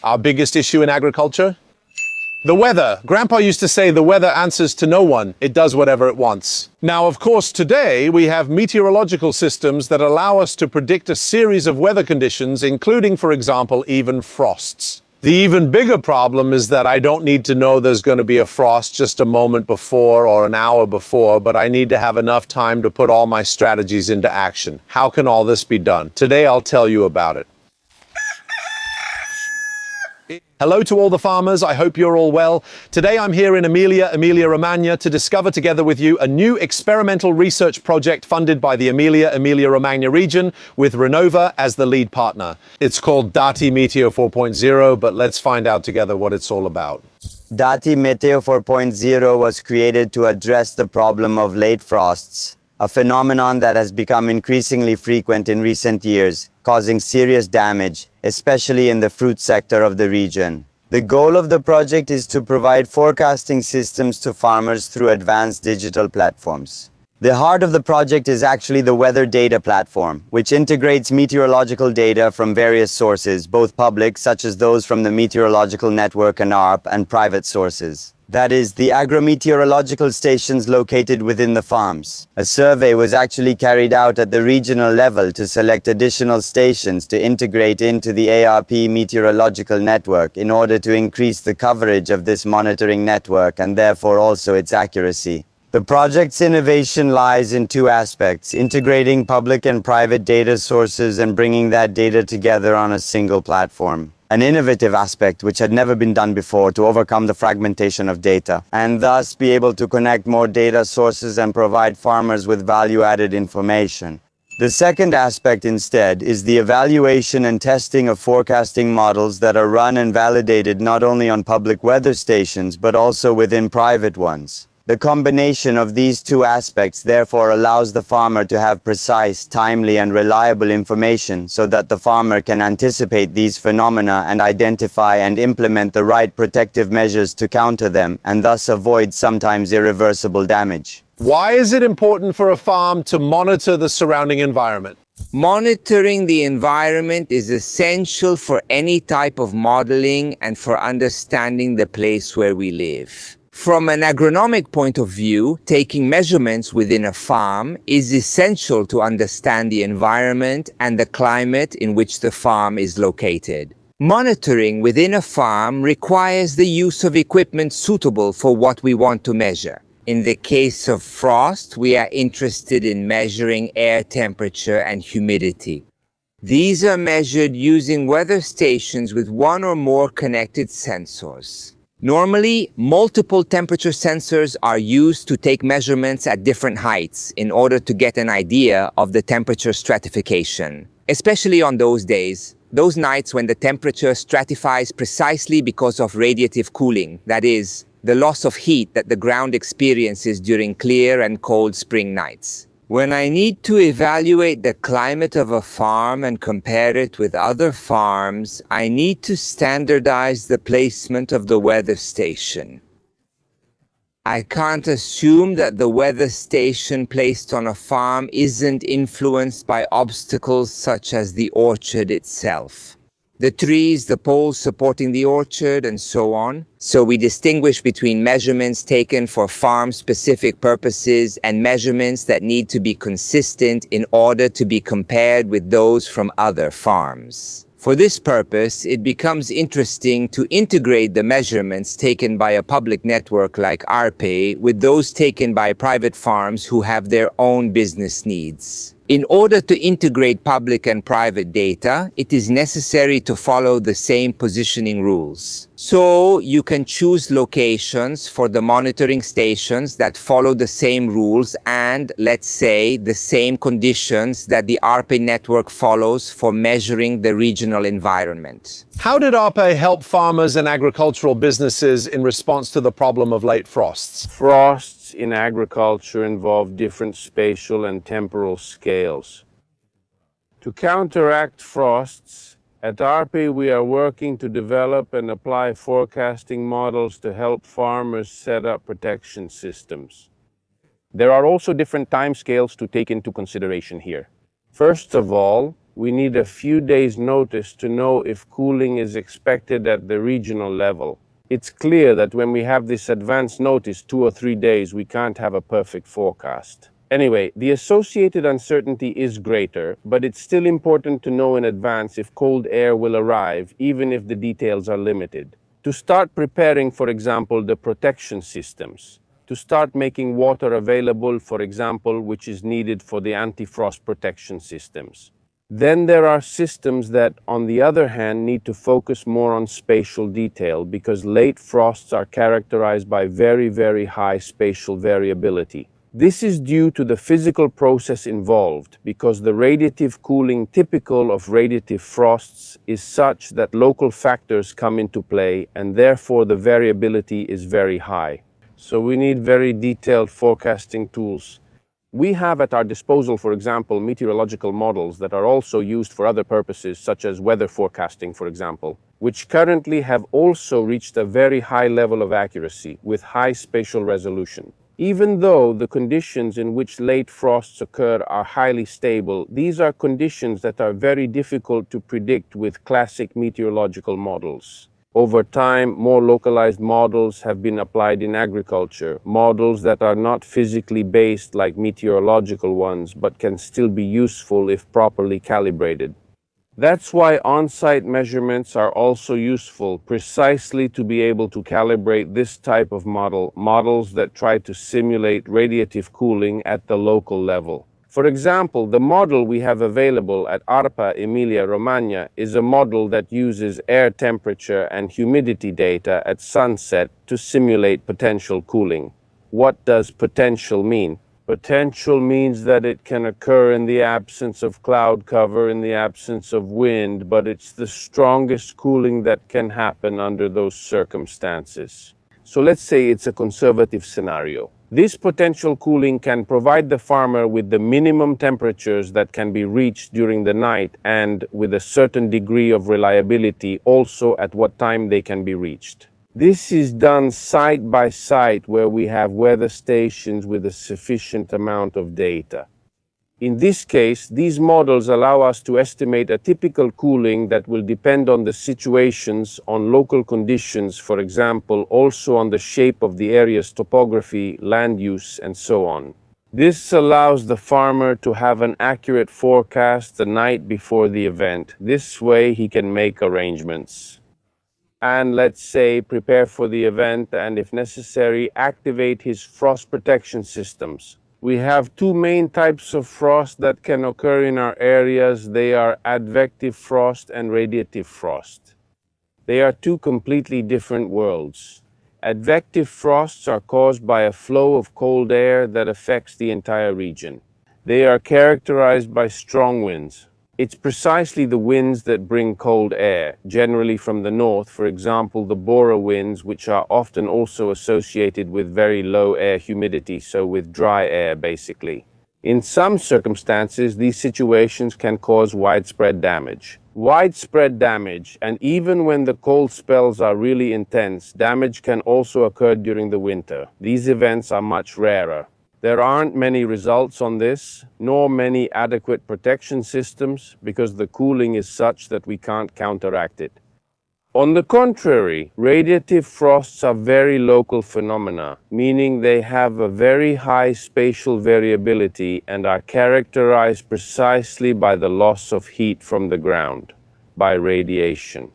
Our biggest issue in agriculture? The weather. Grandpa used to say the weather answers to no one. It does whatever it wants. Now, of course, today we have meteorological systems that allow us to predict a series of weather conditions, including, for example, even frosts. The even bigger problem is that I don't need to know there's going to be a frost just a moment before or an hour before, but I need to have enough time to put all my strategies into action. How can all this be done? Today I'll tell you about it. Hello to all the farmers, I hope you're all well. Today I'm here in Emilia-Romagna to discover together with you a new experimental research project funded by the Emilia-Romagna region with Renova as the lead partner. It's called Dati Meteo 4.0, but let's find out together what it's all about. Dati Meteo 4.0 was created to address the problem of late frosts, a phenomenon that has become increasingly frequent in recent years, causing serious damage, especially in the fruit sector of the region. The goal of the project is to provide forecasting systems to farmers through advanced digital platforms. The heart of the project is actually the weather data platform, which integrates meteorological data from various sources, both public, such as those from the Meteorological Network and Arpae, and private sources. That is, the agrometeorological stations located within the farms. A survey was actually carried out at the regional level to select additional stations to integrate into the Arpae meteorological network in order to increase the coverage of this monitoring network and therefore also its accuracy. The project's innovation lies in two aspects: integrating public and private data sources and bringing that data together on a single platform. An innovative aspect which had never been done before to overcome the fragmentation of data, and thus be able to connect more data sources and provide farmers with value-added information. The second aspect instead is the evaluation and testing of forecasting models that are run and validated not only on public weather stations but also within private ones. The combination of these two aspects therefore allows the farmer to have precise, timely, and reliable information so that the farmer can anticipate these phenomena and identify and implement the right protective measures to counter them and thus avoid sometimes irreversible damage. Why is it important for a farm to monitor the surrounding environment? Monitoring the environment is essential for any type of modeling and for understanding the place where we live. From an agronomic point of view, taking measurements within a farm is essential to understand the environment and the climate in which the farm is located. Monitoring within a farm requires the use of equipment suitable for what we want to measure. In the case of frost, we are interested in measuring air temperature and humidity. These are measured using weather stations with one or more connected sensors. Normally, multiple temperature sensors are used to take measurements at different heights in order to get an idea of the temperature stratification, especially on those days, those nights when the temperature stratifies precisely because of radiative cooling, that is, the loss of heat that the ground experiences during clear and cold spring nights. When I need to evaluate the climate of a farm and compare it with other farms, I need to standardize the placement of the weather station. I can't assume that the weather station placed on a farm isn't influenced by obstacles such as the orchard itself. The trees, the poles supporting the orchard, and so on. So we distinguish between measurements taken for farm-specific purposes and measurements that need to be consistent in order to be compared with those from other farms. For this purpose, it becomes interesting to integrate the measurements taken by a public network like Arpae with those taken by private farms who have their own business needs. In order to integrate public and private data, it is necessary to follow the same positioning rules. So you can choose locations for the monitoring stations that follow the same rules and, let's say, the same conditions that the Arpae network follows for measuring the regional environment. How did Arpae help farmers and agricultural businesses in response to the problem of late frosts? Frosts in agriculture involve different spatial and temporal scales. To counteract frosts, at Arpae we are working to develop and apply forecasting models to help farmers set up protection systems. There are also different time scales to take into consideration here. First of all, we need a few days' notice to know if cooling is expected at the regional level. It's clear that when we have this advance notice 2 or 3 days, we can't have a perfect forecast. Anyway, the associated uncertainty is greater, but it's still important to know in advance if cold air will arrive, even if the details are limited. To start preparing, for example, the protection systems. To start making water available, for example, which is needed for the anti-frost protection systems. Then there are systems that, on the other hand, need to focus more on spatial detail because late frosts are characterized by very, very high spatial variability. This is due to the physical process involved because the radiative cooling typical of radiative frosts is such that local factors come into play and therefore the variability is very high. So we need very detailed forecasting tools. We have at our disposal, for example, meteorological models that are also used for other purposes, such as weather forecasting, for example, which currently have also reached a very high level of accuracy with high spatial resolution. Even though the conditions in which late frosts occur are highly stable, these are conditions that are very difficult to predict with classic meteorological models. Over time, more localized models have been applied in agriculture, models that are not physically based like meteorological ones, but can still be useful if properly calibrated. That's why on-site measurements are also useful, precisely to be able to calibrate this type of models that try to simulate radiative cooling at the local level. For example, the model we have available at Arpae, Emilia-Romagna, is a model that uses air temperature and humidity data at sunset to simulate potential cooling. What does potential mean? Potential means that it can occur in the absence of cloud cover, in the absence of wind, but it's the strongest cooling that can happen under those circumstances. So let's say it's a conservative scenario. This potential cooling can provide the farmer with the minimum temperatures that can be reached during the night and with a certain degree of reliability also at what time they can be reached. This is done site by site where we have weather stations with a sufficient amount of data. In this case, these models allow us to estimate a typical cooling that will depend on the situations, on local conditions, for example, also on the shape of the area's topography, land use, and so on. This allows the farmer to have an accurate forecast the night before the event. This way he can make arrangements. And let's say prepare for the event and, if necessary, activate his frost protection systems. We have two main types of frost that can occur in our areas. They are advective frost and radiative frost. They are two completely different worlds. Advective frosts are caused by a flow of cold air that affects the entire region. They are characterized by strong winds. It's precisely the winds that bring cold air, generally from the north, for example, the Bora winds, which are often also associated with very low air humidity, so with dry air, basically. In some circumstances, these situations can cause widespread damage. Widespread damage, and even when the cold spells are really intense, damage can also occur during the winter. These events are much rarer. There aren't many results on this, nor many adequate protection systems, because the cooling is such that we can't counteract it. On the contrary, radiative frosts are very local phenomena, meaning they have a very high spatial variability and are characterized precisely by the loss of heat from the ground, by radiation.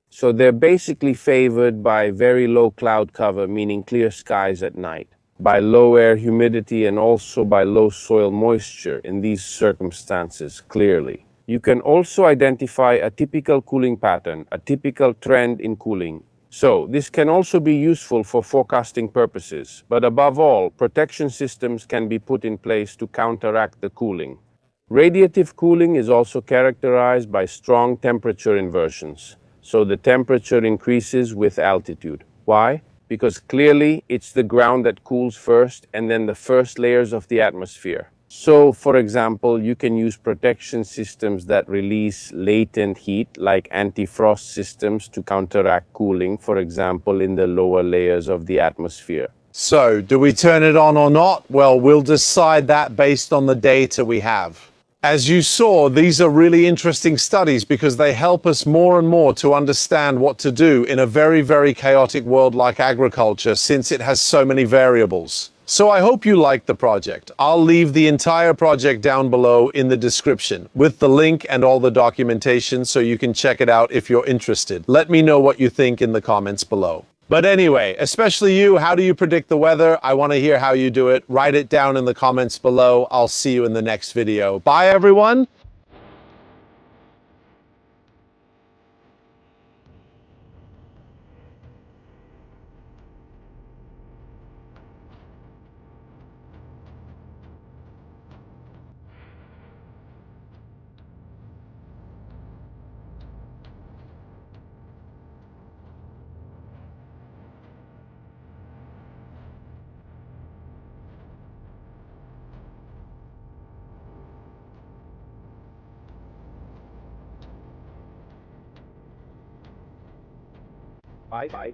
So they're basically favored by very low cloud cover, meaning clear skies at night, by low air humidity, and also by low soil moisture in these circumstances clearly. You can also identify a typical cooling pattern, a typical trend in cooling. So this can also be useful for forecasting purposes, but above all, protection systems can be put in place to counteract the cooling. Radiative cooling is also characterized by strong temperature inversions. So the temperature increases with altitude. Why? Because clearly it's the ground that cools first and then the first layers of the atmosphere. So, for example, you can use protection systems that release latent heat, like anti-frost systems, to counteract cooling, for example, in the lower layers of the atmosphere. So, do we turn it on or not? Well, we'll decide that based on the data we have. As you saw, these are really interesting studies because they help us more and more to understand what to do in a very, very chaotic world like agriculture, since it has so many variables. So I hope you liked the project. I'll leave the entire project down below in the description with the link and all the documentation so you can check it out if you're interested. Let me know what you think in the comments below. But anyway, especially you, how do you predict the weather? I want to hear how you do it. Write it down in the comments below. I'll see you in the next video. Bye, everyone. Bye.